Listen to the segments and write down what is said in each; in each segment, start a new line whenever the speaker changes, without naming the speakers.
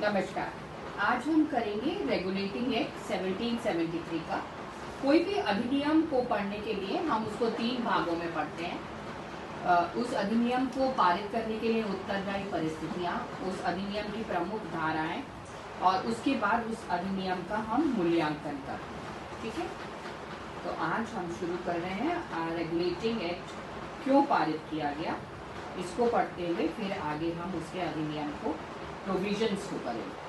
नमस्कार। आज हम करेंगे रेगुलेटिंग एक्ट 1773 का। कोई भी अधिनियम को पढ़ने के लिए हम उसको 3 भागों में पढ़ते हैं। उस अधिनियम को पारित करने के लिए उत्तरदायी परिस्थितियां, उस अधिनियम की प्रमुख धाराएं और उसके बाद उस अधिनियम का हम मूल्यांकन करते हैं। ठीक है, तो आज हम शुरू कर रहे हैं रेगुलेटिंग एक्ट क्यों पारित किया गया, इसको पढ़ते हुए फिर आगे हम उसके अधिनियम को प्रोविजंस को करेंगे।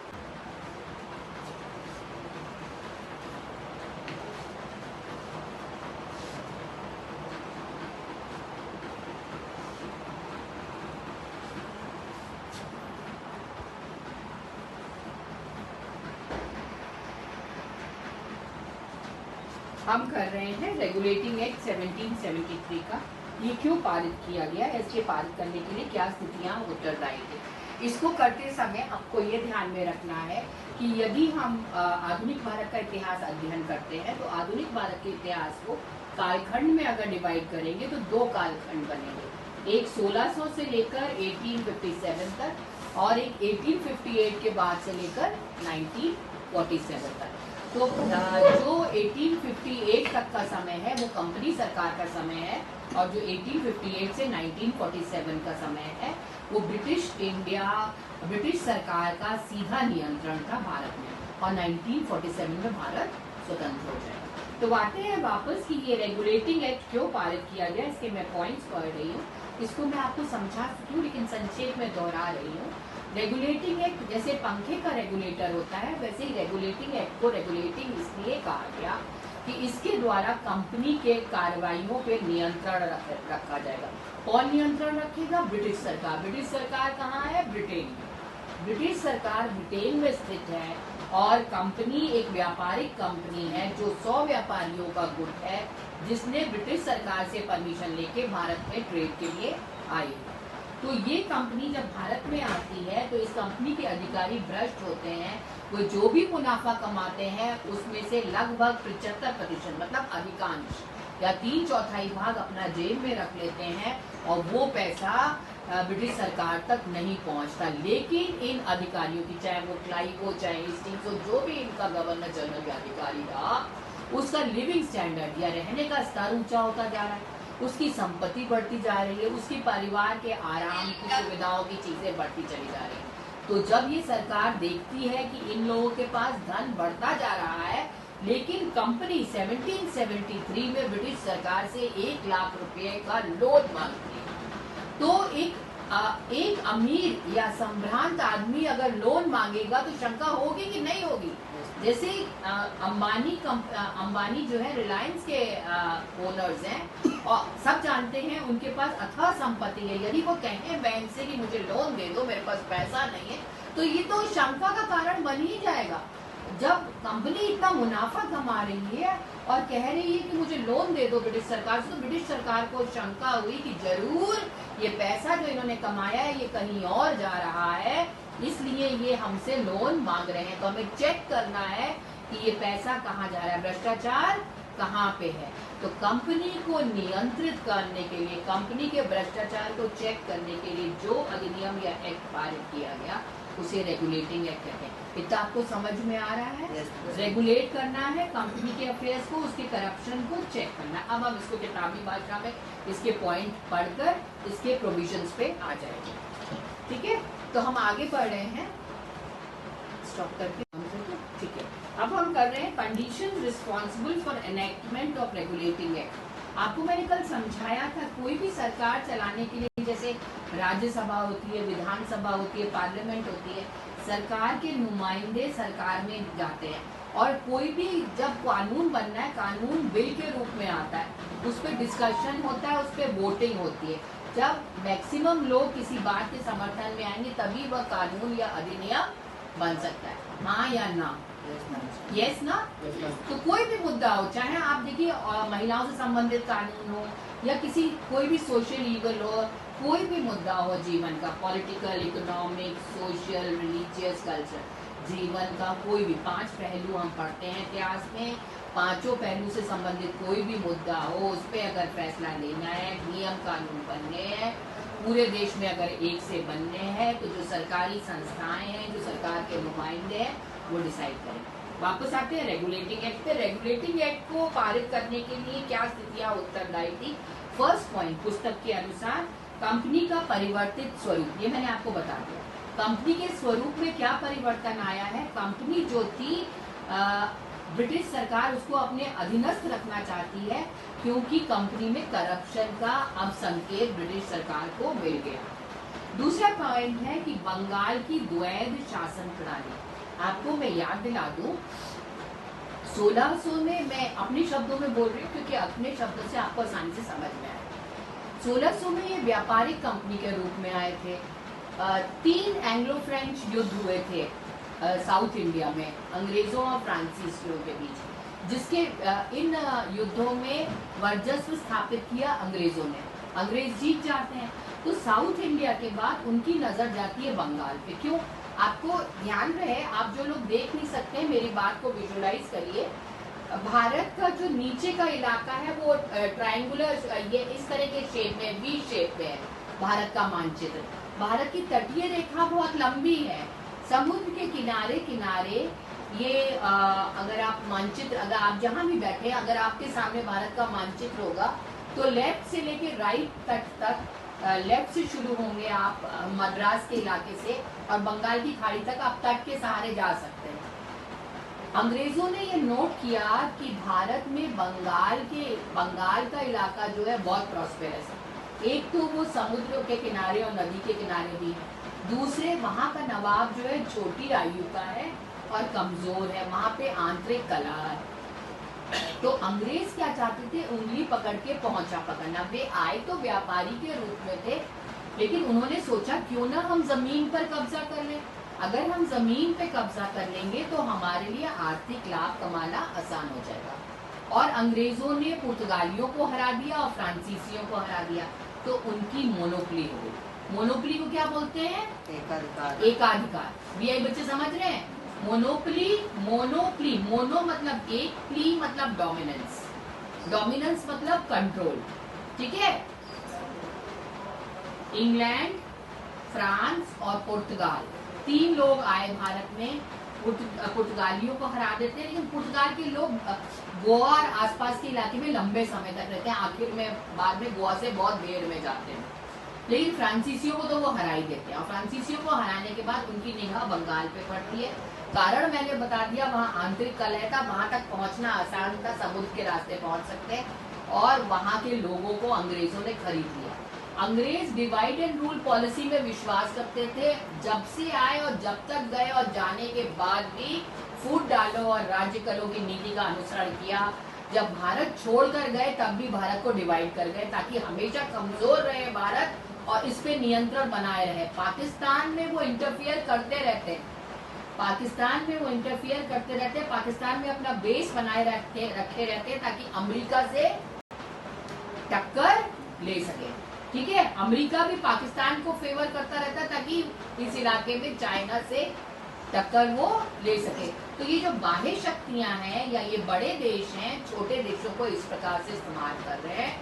हम कर रहे हैं रेगुलेटिंग एक्ट 1773 का। ये क्यों पारित किया गया, इसके पारित करने के लिए क्या स्थितियां उत्तरदायी थी। इसको करते समय आपको ये ध्यान में रखना है कि यदि हम आधुनिक भारत का इतिहास अध्ययन करते हैं तो आधुनिक भारत के इतिहास को कालखंड में अगर डिवाइड करेंगे तो 2 कालखंड बनेंगे, एक 1600 से लेकर 1857 तक और एक 1858 के बाद से लेकर 1947 तक। तो जो 1858 तक का समय है वो कंपनी सरकार का समय है और जो 1858 से 1947 का समय है वो ब्रिटिश सरकार का सीधा नियंत्रण था भारत में और 1947 में भारत स्वतंत्र हो जाएगा। तो आते हैं वापस कि ये रेगुलेटिंग एक्ट क्यों पारित किया गया, इसके मैं पॉइंट्स पढ़ रही हूँ, इसको मैं आपको समझा सकूँ लेकिन संक्षेप में दोहरा रही हूँ। रेगुलेटिंग एक्ट जैसे पंखे का रेगुलेटर होता है वैसे ही रेगुलेटिंग एक्ट को रेगुलेटिंग इसलिए कहा गया कि इसके द्वारा कंपनी के कार्रवाइयों पे नियंत्रण रखा जाएगा। कौन नियंत्रण रखेगा? ब्रिटिश सरकार। ब्रिटिश सरकार कहाँ है? ब्रिटेन में। ब्रिटिश सरकार ब्रिटेन में स्थित है और कंपनी एक व्यापारिक कंपनी है जो 100 व्यापारियों का गुट है जिसने ब्रिटिश सरकार से परमिशन लेके भारत में ट्रेड के लिए आई। तो ये कंपनी जब भारत में आती है तो इस कंपनी के अधिकारी भ्रष्ट होते हैं, वो जो भी मुनाफा कमाते हैं उसमें से लगभग 75% मतलब अधिकांश या 3/4 भाग अपना जेब में रख लेते हैं और वो पैसा ब्रिटिश सरकार तक नहीं पहुंचता। लेकिन इन अधिकारियों की, चाहे वो क्लाइव हो चाहे हेस्टिंग्स हो, जो भी इनका गवर्नर जनरल या अधिकारी रहा, उसका लिविंग स्टैंडर्ड या रहने का स्तर ऊंचा होता जा रहा है, उसकी संपत्ति बढ़ती जा रही है, उसकी परिवार के आराम की सुविधाओं की चीजें बढ़ती चली जा रही है। तो जब ये सरकार देखती है कि इन लोगों के पास धन बढ़ता जा रहा है लेकिन कंपनी 1773 में ब्रिटिश सरकार से 1 लाख रुपए का लोन मांगती है, तो एक अमीर या संभ्रांत आदमी अगर लोन मांगेगा तो शंका होगी कि नहीं होगी। जैसे अंबानी जो है रिलायंस के ओनर्स हैं और सब जानते हैं उनके पास अथाह संपत्ति है, यदि वो कहें बैंक से कि मुझे लोन दे दो, मेरे पास पैसा नहीं है, तो ये तो शंका का कारण बन ही जाएगा। जब कंपनी इतना मुनाफा कमा रही है और कह रही है कि मुझे लोन दे दो ब्रिटिश सरकार से, तो ब्रिटिश सरकार को शंका हुई कि जरूर ये पैसा जो इन्होंने कमाया है ये कहीं और जा रहा है, इसलिए ये हमसे लोन मांग रहे हैं। तो हमें चेक करना है कि ये पैसा कहाँ जा रहा है, भ्रष्टाचार कहाँ पे है। तो कंपनी को नियंत्रित करने के लिए, कंपनी के भ्रष्टाचार को चेक करने के लिए जो अधिनियम या एक्ट पारित किया गया उसे रेगुलेटिंग एक्ट कहते हैं। इतना आपको समझ में आ रहा है? रेगुलेट करना है कंपनी के अफेयर्स को, उसके करप्शन को चेक करना है। अब हम इसको किताबी भाषा में इसके पॉइंट पढ़कर इसके प्रोविजंस पे आ जाएंगे। ठीक है, तो हम आगे बढ़ रहे हैं, स्टॉप करके। ठीक है, अब हम कर रहे हैं condition responsible for enactment of regulating act. आपको मैंने कल समझाया था कोई भी सरकार चलाने के लिए जैसे राज्यसभा होती है, विधानसभा होती है, पार्लियामेंट होती है, सरकार के नुमाइंदे सरकार में जाते हैं और कोई भी जब कानून बनना है, कानून बिल के रूप में आता है, उस पर डिस्कशन होता है, उस पर वोटिंग होती है। जब मैक्सिमम लोग किसी बात के समर्थन में आएंगे तभी वह कानून या अधिनियम बन सकता है, हाँ या ना? यस ना? तो कोई भी मुद्दा हो, चाहे आप देखिए महिलाओं से संबंधित कानून हो या कोई भी सोशल इवल हो, कोई भी मुद्दा हो जीवन का, political, economic, social, religious, culture, जीवन का कोई भी 5 पहलू हम पढ़ते हैं इतिहास में, 5 पहलू से संबंधित कोई भी मुद्दा हो उस पर अगर फैसला लेना है, नियम कानून बनने हैं, पूरे देश में अगर एक से बनने हैं तो जो सरकारी संस्थाएं हैं, जो सरकार के नुमाइंदे हैं, वो डिसाइड करें। वापस आते हैं रेगुलेटिंग एक्ट पे। रेगुलेटिंग एक्ट को पारित करने के लिए क्या स्थितियां उत्तरदायी थी? फर्स्ट पॉइंट पुस्तक के अनुसार कंपनी का परिवर्तित स्वरूप, ये मैंने आपको बता दिया। कंपनी के स्वरूप में क्या परिवर्तन आया है? कंपनी जो थी ब्रिटिश सरकार उसको अपने अधीनस्थ रखना चाहती है, क्योंकि कंपनी में करप्शन का अब संकेत ब्रिटिश सरकार को मिल गया। दूसरा पॉइंट है कि बंगाल की द्वैध शासन प्रणाली, आपको मैं याद दिला दूं, 1600 में, मैं अपने शब्दों में बोल रही हूँ क्योंकि अपने शब्दों से आपको आसानी से समझ में आए। 1600 में ये व्यापारिक कंपनी के रूप में आए थे। 3 एंग्लो फ्रेंच युद्ध हुए थे साउथ इंडिया में अंग्रेजों और फ्रांसीसियों के बीच, जिसके इन युद्धों में वर्चस्व स्थापित किया अंग्रेजों ने। अंग्रेज जीत जाते हैं तो साउथ इंडिया के बाद उनकी नजर जाती है बंगाल पे। क्यों? आपको ध्यान रहे, आप जो लोग देख नहीं सकते हैं मेरी बात को विजुअलाइज करिए। भारत का जो नीचे का इलाका है वो ट्रायंगुलर, ये इस तरह के शेप में, वी शेप में है भारत का मानचित्र। भारत की तटीय रेखा बहुत लंबी है, समुद्र के किनारे किनारे ये अगर आप मानचित्र, अगर आप जहां भी बैठे, अगर आपके सामने भारत का मानचित्र होगा तो लेफ्ट से लेके राइट तट तक, लेफ्ट से शुरू होंगे आप मद्रास के इलाके से और बंगाल की खाड़ी तक आप तट के सहारे जा सकते हैं। अंग्रेजों ने ये नोट किया कि भारत में बंगाल का इलाका जो है बहुत प्रॉस्पेरस है। एक तो वो समुद्र के किनारे और नदी के किनारे भी है, दूसरे वहाँ का नवाब जो है छोटी आयु का है और कमजोर है, वहाँ पे आंतरिक कला है। तो अंग्रेज क्या चाहते थे? उंगली पकड़ के पहुंचा पकड़ना। वे आए तो व्यापारी के रूप में थे, लेकिन उन्होंने सोचा क्यों ना हम जमीन पर कब्जा कर लें। अगर हम जमीन पे कब्जा कर लेंगे तो हमारे लिए आर्थिक लाभ कमाना आसान हो जाएगा। और अंग्रेजों ने पुर्तगालियों को हरा दिया और फ्रांसीसियों को हरा दिया, तो उनकी मोनोपोली हो गई। मोनोपोली को क्या बोलते हैं? एकाधिकार। एकाधिकार। वीआई बच्चे समझ रहे हैं? मोनोपोली, मोनोपोली, मोनो मतलब एक, प्ली मतलब डोमिनेंस, डोमिनेंस मतलब कंट्रोल। ठीक है? इंग्लैंड, फ्रांस और पुर्तगाल, 3 लोग आए भारत में, पुर्तगालियों को हरा देते हैं। लेकिन पुर्तगाल के लोग गोवा और आसपास के इलाके में लंबे समय तक रहते हैं, आखिर में बाद में गोवा से बहुत देर में जाते हैं। लेकिन फ्रांसीसियों को तो वो हरा ही देते हैं, और फ्रांसीसियों को हराने के बाद उनकी निगाह बंगाल पे पड़ती है। कारण मैंने बता दिया, वहाँ आंतरिक कलह था, वहां तक पहुंचना आसान था, समुद्र के रास्ते पहुंच सकते हैं, और वहां के लोगों को अंग्रेजों ने खरीद लिया। अंग्रेज डिवाइड एंड रूल पॉलिसी में विश्वास करते थे। जब से आए और जब तक गए और जाने के बाद भी फूट डालो और राज्य करो की नीति का अनुसरण किया। जब भारत छोड़कर गए तब भी भारत को डिवाइड कर गए, ताकि हमेशा कमजोर रहे भारत और इस पे नियंत्रण बनाए रहे। पाकिस्तान में वो इंटरफियर करते रहते, पाकिस्तान में वो इंटरफियर करते रहते, पाकिस्तान में अपना बेस बनाए रखे रहते ताकि अमेरिका से टक्कर ले सके। ठीक है? अमेरिका भी पाकिस्तान को फेवर करता रहता ताकि इस इलाके में चाइना से टक्कर वो ले सके। तो ये जो बाह्य शक्तियां हैं या ये बड़े देश हैं, छोटे देशों को इस प्रकार से इस्तेमाल कर रहे हैं।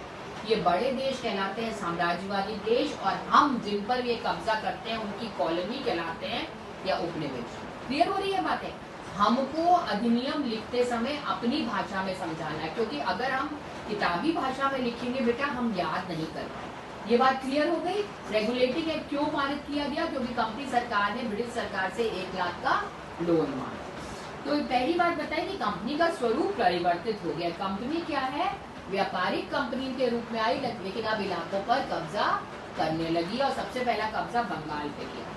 ये बड़े देश कहलाते हैं साम्राज्यवादी देश, और हम जिन पर ये कब्जा करते हैं उनकी कॉलोनी कहलाते हैं या उपनिवेश। क्लियर हो रही है बातें? हमको अधिनियम लिखते समय अपनी भाषा में समझाना है, क्योंकि अगर हम किताबी भाषा में लिखेंगे बेटा हम याद नहीं कर पाए। ये बात क्लियर हो गई? रेगुलेटिंग एक्ट क्यों पारित किया गया? क्योंकि कंपनी सरकार ने ब्रिटिश सरकार से 1 लाख का लोन मांगा। तो पहली बात बताई कि कंपनी का स्वरूप परिवर्तित हो गया। कंपनी क्या है? व्यापारिक कंपनी के रूप में आई, लेकिन अब इलाकों पर कब्जा करने लगी, और सबसे पहला कब्जा बंगाल पे किया।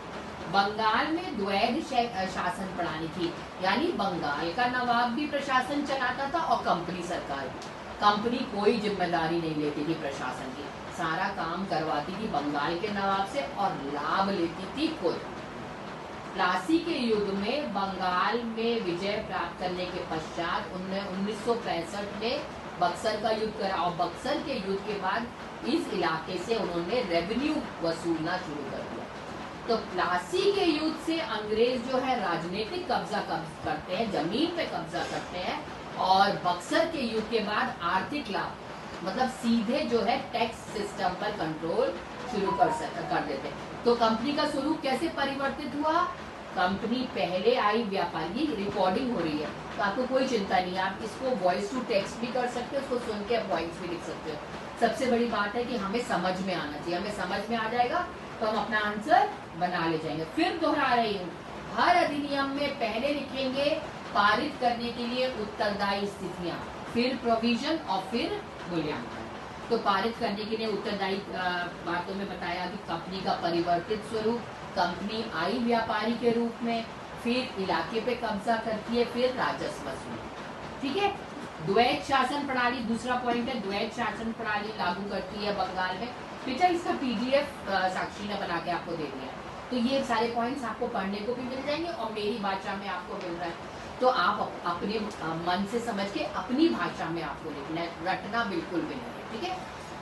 बंगाल में द्वैध शासन प्रणाली थी, यानी बंगाल का नवाब भी प्रशासन चलाता था और कंपनी सरकार भी। कंपनी कोई जिम्मेदारी नहीं लेती थी प्रशासन की, सारा काम करवाती थी बंगाल के नवाब से और लाभ लेती थी खुद। प्लासी के युद्ध में बंगाल में विजय प्राप्त करने के पश्चात उन्होंने 1965 में बक्सर का युद्ध करा, और बक्सर के युद्ध के बाद इस इलाके से उन्होंने रेवेन्यू वसूलना शुरू कर दिया। तो प्लासी के युद्ध से अंग्रेज जो है राजनीतिक कब्जा करते हैं, जमीन पे कब्जा करते हैं, और बक्सर के युद्ध के बाद आर्थिक लाभ, मतलब सीधे जो है टैक्स सिस्टम पर कंट्रोल शुरू कर देते। तो कंपनी का स्वरूप कैसे परिवर्तित हुआ? कंपनी पहले आई व्यापारी, रिकॉर्डिंग हो रही है तो आपको कोई चिंता नहीं है, आप इसको वॉइस टू टेक्स्ट भी कर सकते हो, उसको सुन के आप पॉइंट्स भी लिख सकते हो। सबसे बड़ी बात है कि हमें समझ में आना चाहिए, हमें समझ में आ जाएगा तो हम अपना आंसर बना ले जाएंगे। फिर दोहरा रही हूँ, हर अधिनियम में पहले लिखेंगे पारित करने के लिए उत्तरदायी स्थितियां, फिर प्रोविजन और फिर मूल्यांकन। तो पारित करने के लिए उत्तरदायी बातों में बताया कि कंपनी का परिवर्तित स्वरूप, कंपनी आई व्यापारी के रूप में, फिर इलाके पे कब्जा करती है, फिर राजस्व वसूल। ठीक है। द्वैत शासन प्रणाली दूसरा पॉइंट है, द्वैत शासन प्रणाली लागू करती है बंगाल में। बेटा इसका पीडीएफ साक्षी ने बना के आपको दे दिया है, तो ये सारे पॉइंट्स आपको पढ़ने को भी मिल जाएंगे और मेरी भाषा में आपको मिल रहा है, तो आप अपने मन से समझ के अपनी भाषा में आपको लिखना है, रटना बिल्कुल भी नहीं। ठीक है।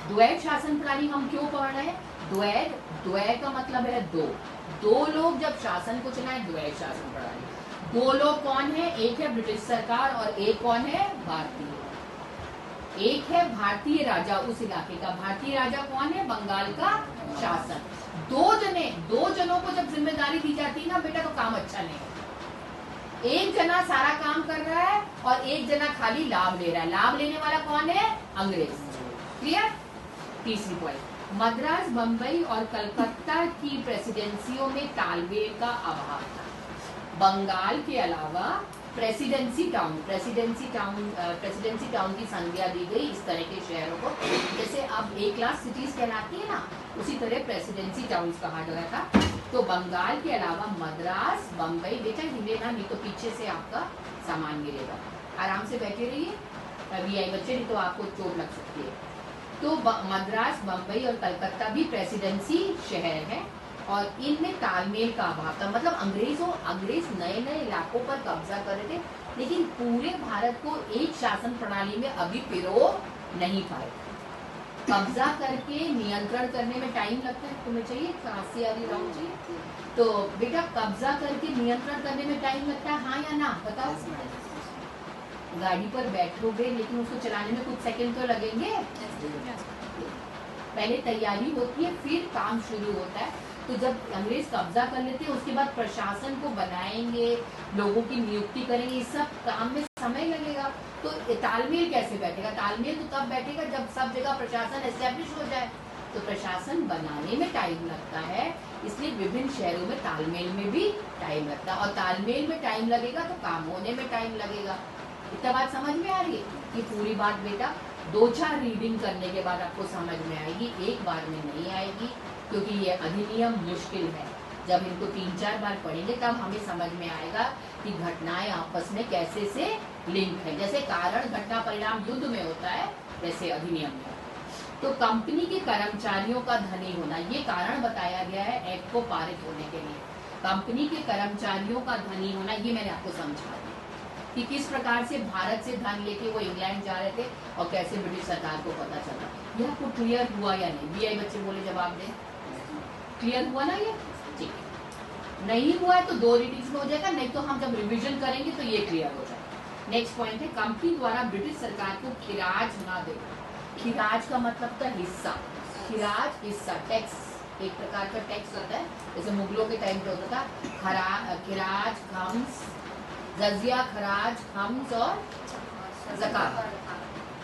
द्वैत शासन प्रणाली हम क्यों पढ़ रहे हैं? द्वैत, द्वै का मतलब है दो, दो लोग जब शासन को चलाए, द्वैत शासन प्रणाली। दो लोग कौन है? एक है ब्रिटिश सरकार और एक कौन है? भारतीय। एक है भारतीय राजा उस इलाके का, भारतीय राजा कौन है? बंगाल का शासन। दो जनों को जब जिम्मेदारी दी जाती है ना बेटा, तो काम अच्छा नहीं है। एक जना सारा काम कर रहा है और एक जना खाली लाभ ले रहा है। लाभ लेने वाला कौन है? अंग्रेज। क्लियर? तीसरी पॉइंट, मद्रास, बंबई और कलकत्ता की प्रेसिडेंसियों में तालमेल का अभाव था। बंगाल के अलावा प्रेसिडेंसी टाउन की संज्ञा दी गई इस तरह के शहरों को, जैसे अब ए क्लास सिटीज कहलाती है ना, उसी तरह प्रेसिडेंसी टाउन्स कहा गया था। तो बंगाल के अलावा मद्रास, बंबई, बेटा हिलेना नहीं तो पीछे से आपका सामान गिरेगा, आराम से बैठे रहिए वीआई बच्चे, नहीं तो आपको चोट लग सकती है। तो मद्रास, बंबई और कलकत्ता भी प्रेसिडेंसी शहर है और इनमें तालमेल का अभाव था। मतलब अंग्रेज नए नए इलाकों पर कब्जा कर रहे थे, लेकिन पूरे भारत को एक शासन प्रणाली में अभी पिरो नहीं पाए। कब्जा करके नियंत्रण करने में टाइम लगता है। तुम्हें चाहिए खांसी वाली राउंड चाहिए? तो बेटा कब्जा करके नियंत्रण करने में टाइम लगता है, हाँ या ना? बताओ। गाड़ी पर बैठोगे लेकिन उसको चलाने में कुछ सेकंड तो लगेंगे। पहले तैयारी होती है, फिर काम शुरू होता है। तो जब अंग्रेज कब्जा कर लेते हैं, उसके बाद प्रशासन को बनाएंगे, लोगों की नियुक्ति करेंगे, इस सब काम में समय लगेगा। तो तालमेल कैसे बैठेगा? तालमेल तो तब बैठेगा जब सब जगह प्रशासन एस्टेब्लिश हो जाए। तो प्रशासन बनाने में टाइम लगता है, इसलिए विभिन्न शहरों में तालमेल में भी टाइम लगता है, और तालमेल में टाइम लगेगा तो काम होने में टाइम लगेगा। इतना बात समझ में आ रही है? कि पूरी बात बेटा 2-4 रीडिंग करने के बाद आपको समझ में आएगी, एक बार में नहीं आएगी, क्योंकि ये अधिनियम मुश्किल है। जब इनको 3-4 बार पढ़ेंगे तब हमें समझ में आएगा कि घटनाएं आपस में कैसे से लिंक है। जैसे कारण घटना परिणाम युद्ध में होता है, वैसे अधिनियम में। तो कंपनी के कर्मचारियों का धनी होना, ये कारण बताया गया है एक्ट को पारित होने के लिए। कंपनी के कर्मचारियों का धनी होना, ये मैंने आपको समझा दिया कि किस प्रकार से भारत से धन लेके वो इंग्लैंड जा रहे थे और कैसे ब्रिटिश सरकार को पता चला। ये आपको क्लियर हुआ या नहीं? बीआई बच्चे बोले जवाब दें। क्लियर हुआ ना ये? ठीक है। नहीं हुआ है तो 2 रीडिंग्स में हो जाएगा, नहीं तो हम जब रिवीजन करेंगे तो ये क्लियर हो जाएगा। नेक्स्ट पॉइंट है, कंपनी द्वारा ब्रिटिश सरकार को खिराज ना देना। खिराज का मतलब था हिस्सा। खिराज हिस्सा, टैक्स, एक प्रकार का टैक्स होता है, जैसे मुगलों के टाइम पे होता था खिराज, खम्स, जजिया, खराज, खम्स और ज़कात।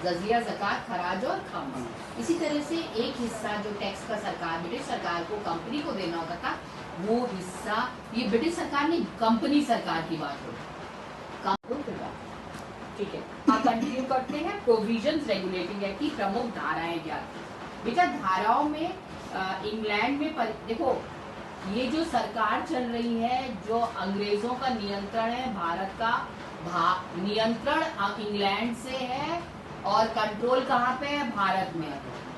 जजिया, ज़कात, खराज और खम्स। इसी तरह से एक हिस्सा जो टैक्स का सरकार, ब्रिटिश सरकार को कंपनी को देना होता था, वो हिस्सा, ये ब्रिटिश सरकार नहीं, कंपनी सरकार की बात हो। ठीक है, आप कंटिन्यू करते हैं। प्रोविजंस रेगुलेटिंग एक्ट की प्रमुख धाराएं क्या थी? बेटा धाराओं में इंग्लैंड में देखो, ये जो सरकार चल रही है, जो अंग्रेजों का नियंत्रण है, भारत का नियंत्रण इंग्लैंड से है और कंट्रोल कहाँ पे है? भारत में।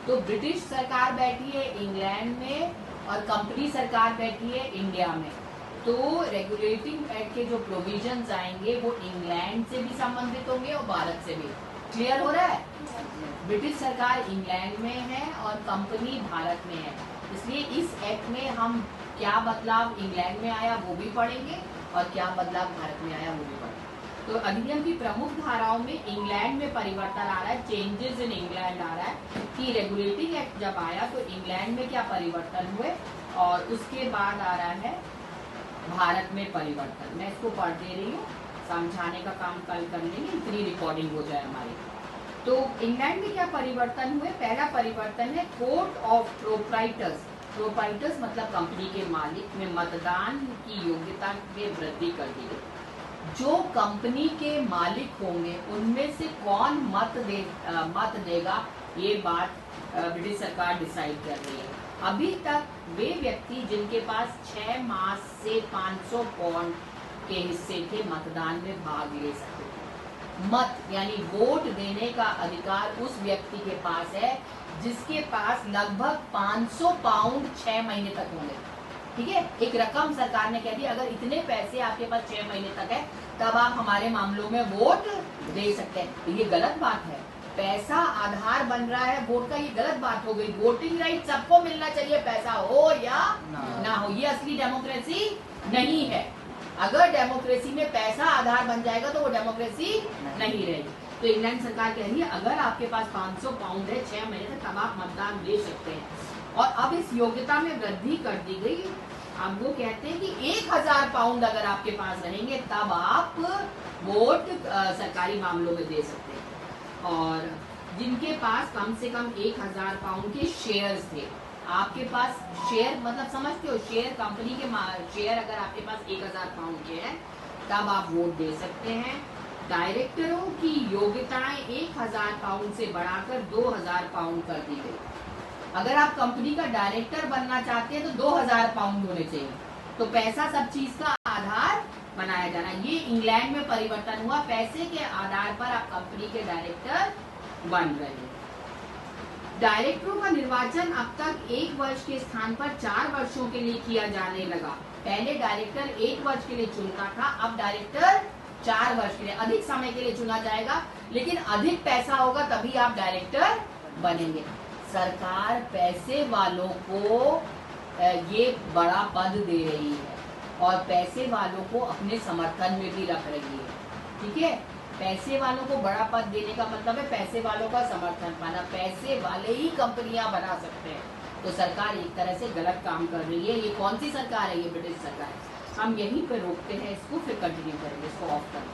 तो ब्रिटिश सरकार बैठी है इंग्लैंड में और कंपनी सरकार बैठी है इंडिया में। तो रेगुलेटिंग एक्ट के जो प्रोविजंस आएंगे वो इंग्लैंड से भी संबंधित होंगे और भारत से भी। क्लियर हो रहा है? ब्रिटिश सरकार इंग्लैंड में है और कंपनी भारत में है, इसलिए इस एक्ट में हम क्या बदलाव इंग्लैंड में आया वो भी पढ़ेंगे और क्या बदलाव भारत में आया वो भी पढ़ेंगे। तो अधिनियम की प्रमुख धाराओं में इंग्लैंड में परिवर्तन आ रहा है, चेंजेस इन इंग्लैंड आ रहा है कि रेगुलेटिंग एक्ट जब आया तो इंग्लैंड में क्या परिवर्तन हुए, और उसके बाद आ रहा है भारत में परिवर्तन। मैं इसको पढ़ दे रही हूँ, समझाने का काम कल कर लेंगे, इतनी रिकॉर्डिंग हो जाए हमारी। तो इंग्लैंड में क्या परिवर्तन हुए? पहला परिवर्तन है कोर्ट ऑफ प्रोप्राइटर्स। प्रोप्राइटर्स मतलब कंपनी के मालिक में मतदान की योग्यता में वृद्धि कर दी गई। जो कंपनी के मालिक होंगे उनमें से कौन मत देगा, ये बात ब्रिटिश सरकार डिसाइड कर रही है। अभी तक वे व्यक्ति जिनके पास 6 मास से 500 पाउंड के हिस्से थे मतदान में भाग ले सकते थे। मत यानी वोट देने का अधिकार उस व्यक्ति के पास है जिसके पास लगभग 500 पाउंड 6 महीने तक होंगे। ठीक है, एक रकम सरकार ने कह दी अगर इतने पैसे आपके पास 6 महीने तक है तब आप हमारे मामलों में वोट दे सकते हैं। ये गलत बात है, पैसा आधार बन रहा है वोट का, ये गलत बात हो गई। वोटिंग राइट सबको मिलना चाहिए, पैसा हो या ना हो, ये असली डेमोक्रेसी नहीं है। अगर डेमोक्रेसी में पैसा आधार बन जाएगा तो वो डेमोक्रेसी नहीं रहेगी। तो इंग्लैंड सरकार कह रही है अगर आपके पास 500 पाउंड है 6 महीने तक तब आप मतदान दे सकते हैं। और अब इस योग्यता में वृद्धि कर दी गई। अब वो कहते हैं कि 1000 पाउंड अगर आपके पास रहेंगे तब आप वोट सरकारी मामलों में दे सकते हैं। और जिनके पास कम से कम 1000 पाउंड के शेयर्स थे, आपके पास शेयर मतलब समझते हो, शेयर कंपनी के शेयर अगर आपके पास 1000 पाउंड के हैं तब आप वोट दे सकते हैं। डायरेक्टरों की योग्यताएं 1000 पाउंड से बढ़ाकर 2000 पाउंड कर दी गई। अगर आप कंपनी का डायरेक्टर बनना चाहते हैं तो 2000 पाउंड होने चाहिए। तो पैसा सब चीज का आधार बनाया जाना, ये इंग्लैंड में परिवर्तन हुआ। पैसे के आधार पर आप कंपनी के डायरेक्टर बन रहे हैं। डायरेक्टरों का निर्वाचन अब तक 1 वर्ष के स्थान पर 4 वर्षों के लिए किया जाने लगा। पहले डायरेक्टर 1 वर्ष के लिए चुनता था, अब डायरेक्टर 4 वर्ष के लिए, अधिक समय के लिए चुना जाएगा, लेकिन अधिक पैसा होगा तभी आप डायरेक्टर बनेंगे। सरकार पैसे वालों को ये बड़ा पद दे रही है और पैसे वालों को अपने समर्थन में भी रख रही है। ठीक है, पैसे वालों को बड़ा पद देने का मतलब है पैसे वालों का समर्थन पाना। पैसे वाले ही कंपनियां बना सकते हैं। तो सरकार एक तरह से गलत काम कर रही है। ये कौन सी सरकार है? ये ब्रिटिश सरकार है। हम यहीं पे रोकते हैं इसको, फिर कंटिन्यू करेंगे। इसको ऑफ करें।